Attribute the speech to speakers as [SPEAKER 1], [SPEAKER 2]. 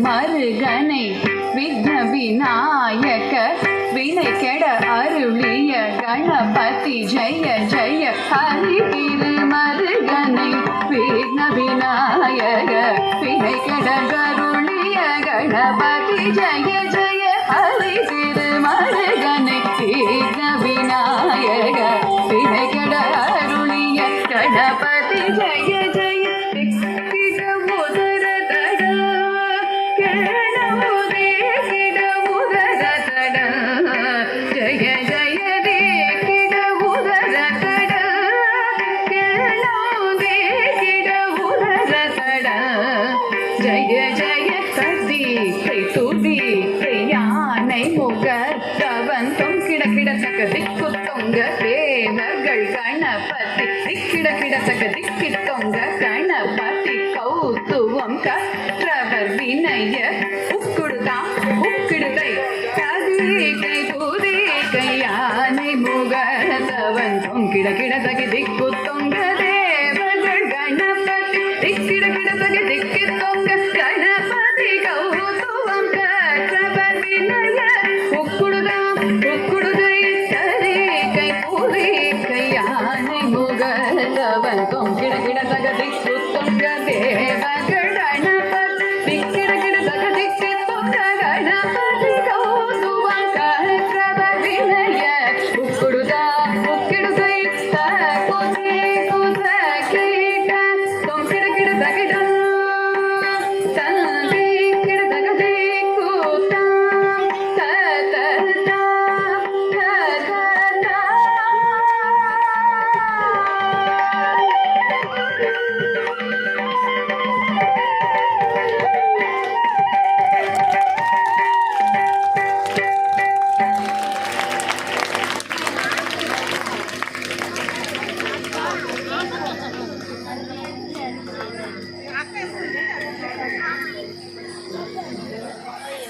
[SPEAKER 1] மருகனை விக்ன விநாயக வினை கெட அருளிய கணபதி ஜெய ஜெய ஹரி திரு மருகனை விக்ன விநாயக வினை கெட அருளிய கணபதி ஜெய ஜெய ஹரி திரு மருகனை விக்ன விநாயக வினை கெட அருளிய கணபதி ஜெய ஜெய ஜய ஜய கதி கை துதி யானை முகத்தவன் தொங்கிட கிடத்தக்க திக்கு தொங்க தேவர்கள் கணபதி திக்கிட கிடத்தக்க திக்கி தொங்க கணபதி கௌத்துவம் கற்றவர் வினய உக்குடுதான் உக்கிடுகை கதி கை துதி யானை முகத்தவன் தொங்கிட கிடத்தக்க திக்கு தொங்க